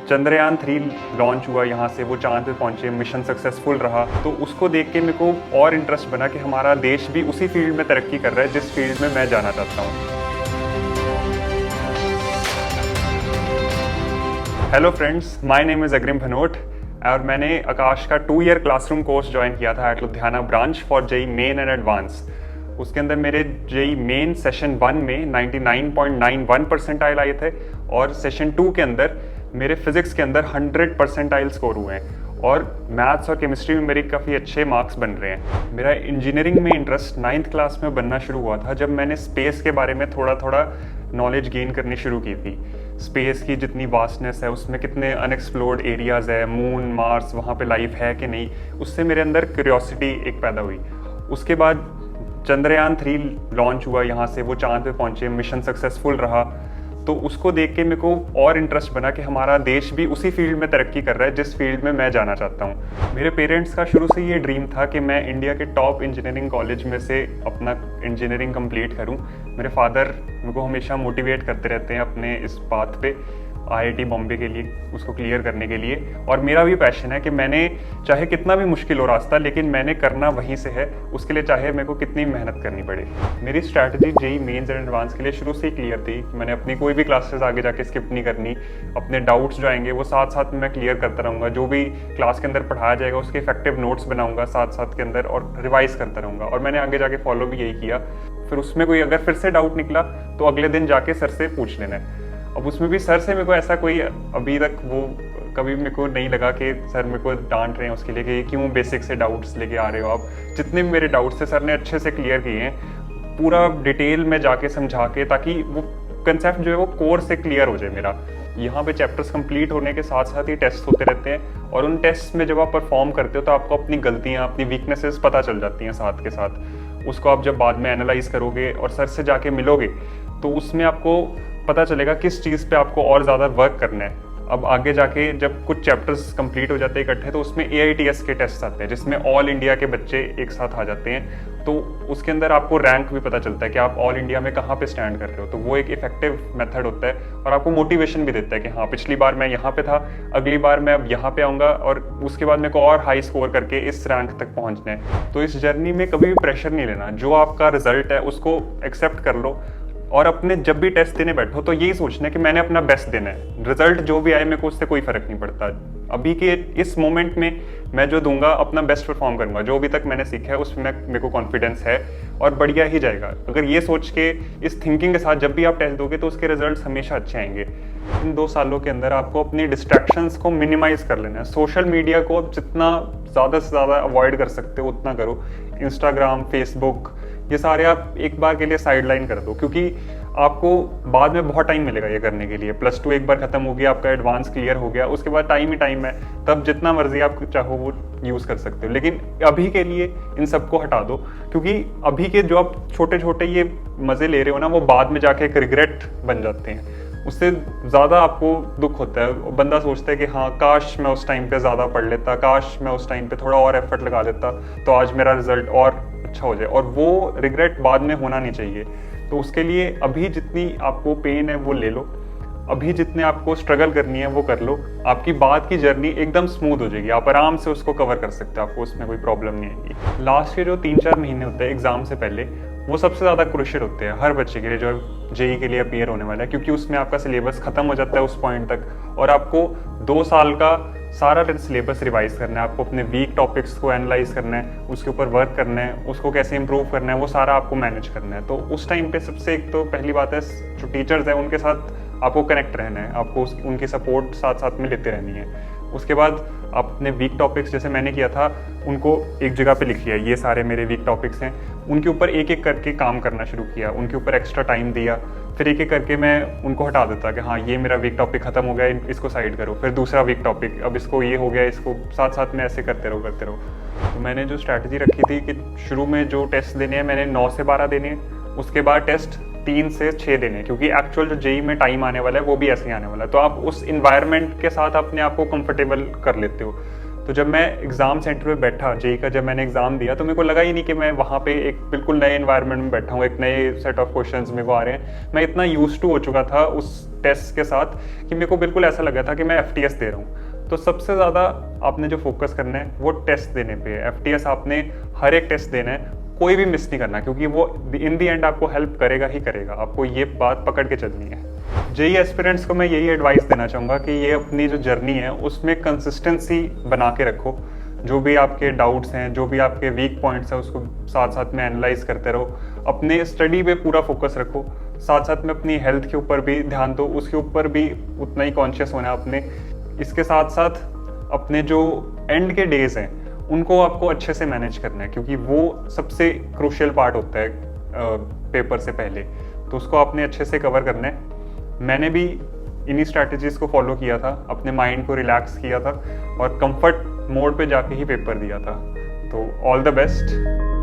Chandrayaan 3 launch हुआ, यहाँ से वो चांद पे पहुँचे, मिशन सक्सेसफुल रहा, तो उसको देख के मेरे को और इंटरेस्ट बना कि हमारा देश भी उसी फील्ड में तरक्की कर रहा है जिस फील्ड में मैं जाना चाहता हूँ। Hello friends, my name is अग्रिम भनोट और मैंने आकाश का 2 ईयर क्लासरूम कोर्स ज्वाइन किया था at Ludhiana branch for JEE main and advance. उसके अंदर मेरे जेई मेन सेशन 1 में 99.91 परसेंटाइल आए थे और सेशन 2 के अंदर मेरे फिजिक्स के अंदर 100 परसेंटाइल स्कोर हुए हैं और मैथ्स और केमिस्ट्री में मेरे काफ़ी अच्छे मार्क्स बन रहे हैं। मेरा इंजीनियरिंग में इंटरेस्ट 9th क्लास में बनना शुरू हुआ था जब मैंने स्पेस के बारे में थोड़ा थोड़ा नॉलेज गेन करनी शुरू की थी। स्पेस की जितनी वास्टनेस है, उसमें कितने अनएक्सप्लोर्ड एरियाज़ है, मून, मार्स, वहाँ पे लाइफ है कि नहीं, उससे मेरे अंदर क्यूरियोसिटी एक पैदा हुई। उसके बाद चंद्रयान 3 लॉन्च हुआ, यहाँ से वो चांद पे पहुँचे, मिशन सक्सेसफुल रहा, तो उसको देख के मेरे को और इंटरेस्ट बना कि हमारा देश भी उसी फील्ड में तरक्की कर रहा है जिस फील्ड में मैं जाना चाहता हूँ। मेरे पेरेंट्स का शुरू से ये ड्रीम था कि मैं इंडिया के टॉप इंजीनियरिंग कॉलेज में से अपना इंजीनियरिंग कंप्लीट करूँ। मेरे फादर मेरे को हमेशा मोटिवेट करते रहते हैं अपने इस बात पे, IIT बॉम्बे के लिए, उसको क्लियर करने के लिए। और मेरा भी पैशन है कि मैंने चाहे कितना भी मुश्किल हो रास्ता, लेकिन मैंने करना वहीं से है, उसके लिए चाहे मेरे को कितनी मेहनत करनी पड़े। मेरी strategy JEE mains and advance के लिए शुरू से ही क्लियर थी कि मैंने अपनी कोई भी क्लासेस आगे जाके स्किप नहीं करनी। अपने डाउट्स जो आएंगे वो साथ साथ में मैं क्लियर करता रहूँगा। जो भी क्लास के अंदर पढ़ाया जाएगा उसके इफेक्टिव नोट्स बनाऊँगा साथ साथ के अंदर और रिवाइज करता रहूँगा। और मैंने आगे जाके फॉलो भी यही किया। फिर उसमें कोई अगर फिर से डाउट निकला तो अगले दिन जाके सर से पूछ लेना है। अब उसमें भी सर से मेरे को ऐसा कोई अभी तक वो कभी मेरे को नहीं लगा कि सर मेरे को डांट रहे हैं उसके लिए कि क्यों बेसिक से डाउट्स लेके आ रहे हो आप। जितने भी मेरे डाउट्स थे सर ने अच्छे से क्लियर किए हैं, पूरा डिटेल में जाके समझा के, ताकि वो कंसेप्ट जो है वो कोर से क्लियर हो जाए मेरा। यहाँ पे चैप्टर्स कंप्लीट होने के साथ साथ ही टेस्ट होते रहते हैं और उन टेस्ट में जब आप परफॉर्म करते हो तो आपको अपनी गलतियाँ, अपनी वीकनेसेस पता चल जाती हैं साथ के साथ। उसको आप जब बाद में एनालाइज करोगे और सर से जाके मिलोगे तो उसमें आपको पता चलेगा किस चीज़ पे आपको और ज़्यादा वर्क करना है। अब आगे जाके जब कुछ चैप्टर्स कंप्लीट हो जाते हैं इकट्ठे तो उसमें AITS के टेस्ट आते हैं जिसमें ऑल इंडिया के बच्चे एक साथ आ जाते हैं। तो उसके अंदर आपको रैंक भी पता चलता है कि आप ऑल इंडिया में कहाँ पे स्टैंड कर रहे हो। तो वो एक इफेक्टिव मेथड होता है और आपको मोटिवेशन भी देता है कि हाँ, पिछली बार मैं यहाँ पे था, अगली बार मैं अब यहाँ पे आऊँगा और उसके बाद मेरे को और हाई स्कोर करके इस रैंक तक पहुँचना है। तो इस जर्नी में कभी भी प्रेशर नहीं लेना। जो आपका रिजल्ट है उसको एक्सेप्ट कर लो और अपने जब भी टेस्ट देने बैठो तो यही सोचना है कि मैंने अपना बेस्ट देना है। रिजल्ट जो भी आए मेरे को उससे कोई फर्क नहीं पड़ता। अभी के इस मोमेंट में मैं जो दूंगा अपना बेस्ट परफॉर्म करूंगा। जो अभी तक मैंने सीखा है उसमें मेरे को कॉन्फिडेंस है और बढ़िया ही जाएगा। अगर ये सोच के, इस थिंकिंग के साथ जब भी आप टेस्ट दोगे तो उसके रिजल्ट हमेशा अच्छे आएंगे। इन 2 सालों के अंदर आपको अपनी डिस्ट्रैक्शंस को मिनिमाइज कर लेना है। सोशल मीडिया को जितना ज़्यादा से ज़्यादा अवॉइड कर सकते हो उतना करो। इंस्टाग्राम, फेसबुक, ये सारे आप एक बार के लिए साइडलाइन कर दो, क्योंकि आपको बाद में बहुत टाइम मिलेगा ये करने के लिए। +2 एक बार खत्म हो गया, आपका एडवांस क्लियर हो गया, उसके बाद टाइम ही टाइम है, तब जितना मर्जी आप चाहो वो यूज़ कर सकते हो। लेकिन अभी के लिए इन सबको हटा दो, क्योंकि अभी के जो आप छोटे छोटे ये मज़े ले रहे हो ना, वो बाद में जाके एक रिग्रेट बन जाते हैं। उससे ज़्यादा आपको दुख होता है। बंदा सोचता है कि हाँ, काश मैं उस टाइम पे ज़्यादा पढ़ लेता, काश मैं उस टाइम पे थोड़ा और एफर्ट लगा लेता तो आज मेरा रिजल्ट और अच्छा हो जाए। और वो रिग्रेट बाद में होना नहीं चाहिए। तो उसके लिए अभी जितनी आपको पेन है वो ले लो, अभी जितने आपको स्ट्रगल करनी है वो कर लो। आपकी बाद की जर्नी एकदम स्मूथ हो जाएगी, आप आराम से उसको कवर कर सकते हो, आपको उसमें कोई प्रॉब्लम नहीं आएगी। लास्ट के जो 3-4 महीने होते हैं एग्जाम से पहले, वो सबसे ज़्यादा क्रूशियल होते हैं हर बच्चे के लिए जो जेई के लिए अपीयर होने वाला है, क्योंकि उसमें आपका सिलेबस खत्म हो जाता है उस पॉइंट तक और आपको 2 साल का सारा सिलेबस रिवाइज करना है। आपको अपने वीक टॉपिक्स को एनालाइज करना है, उसके ऊपर वर्क करना है, उसको कैसे इंप्रूव करना है, वो सारा आपको मैनेज करना है। तो उस टाइम पे सबसे एक तो पहली बात है, जो टीचर्स हैं उनके साथ आपको कनेक्ट रहना है, आपको उनकी सपोर्ट साथ साथ में लेते रहनी है। उसके बाद आप अपने वीक टॉपिक्स, जैसे मैंने किया था, उनको एक जगह पे लिख लिया, ये सारे मेरे वीक टॉपिक्स हैं, उनके ऊपर एक एक करके काम करना शुरू किया, उनके ऊपर एक्स्ट्रा टाइम दिया। फिर एक एक करके मैं उनको हटा देता कि हाँ, ये मेरा वीक टॉपिक खत्म हो गया, इसको साइड करो। फिर दूसरा वीक टॉपिक, अब इसको ये हो गया, इसको साथ साथ में ऐसे करते रहो। तो मैंने जो स्ट्रैटेजी रखी थी कि शुरू में जो टेस्ट देने हैं मैंने 9 से 12 देने हैं, उसके बाद टेस्ट 3 से 6 देने, क्योंकि एक्चुअल जो जेई में टाइम आने वाला है वो भी ऐसे ही आने वाला है। तो आप उस इन्वायरमेंट के साथ अपने आप को कंफर्टेबल कर लेते हो। तो जब मैं एग्ज़ाम सेंटर पे बैठा जेई का, जब मैंने एग्ज़ाम दिया तो मेरे को लगा ही नहीं कि मैं वहाँ पे एक बिल्कुल नए इन्वायरमेंट में बैठा हूँ, एक नए सेट ऑफ क्वेश्चंस मेरे को आ रहे हैं। मैं इतना यूज्ड टू हो चुका था उस टेस्ट के साथ कि मेरे को बिल्कुल ऐसा लगा था कि मैं FTS दे रहा हूँ। तो सबसे ज़्यादा आपने जो फोकस करना है वो टेस्ट देने पे है। FTS आपने हर एक टेस्ट देना है, कोई भी मिस नहीं करना, क्योंकि वो इन दी एंड आपको हेल्प करेगा ही करेगा। आपको ये बात पकड़ के चलनी है। जेई एस्पिरेंट्स को मैं यही एडवाइस देना चाहूँगा कि ये अपनी जो जर्नी है उसमें कंसिस्टेंसी बना के रखो। जो भी आपके डाउट्स हैं, जो भी आपके वीक पॉइंट्स हैं, उसको साथ साथ में एनालाइज करते रहो। अपने स्टडी पे पूरा फोकस रखो, साथ साथ में अपनी हेल्थ के ऊपर भी ध्यान दो, उसके ऊपर भी उतना ही कॉन्शियस होना है आपने। इसके साथ साथ अपने जो एंड के डेज हैं उनको आपको अच्छे से मैनेज करना है, क्योंकि वो सबसे क्रूशियल पार्ट होता है पेपर से पहले। तो उसको आपने अच्छे से कवर करना है। मैंने भी इन्हीं स्ट्रैटेजीज़ को फॉलो किया था, अपने माइंड को रिलैक्स किया था और कंफर्ट मोड पे जाके ही पेपर दिया था। तो ऑल द बेस्ट।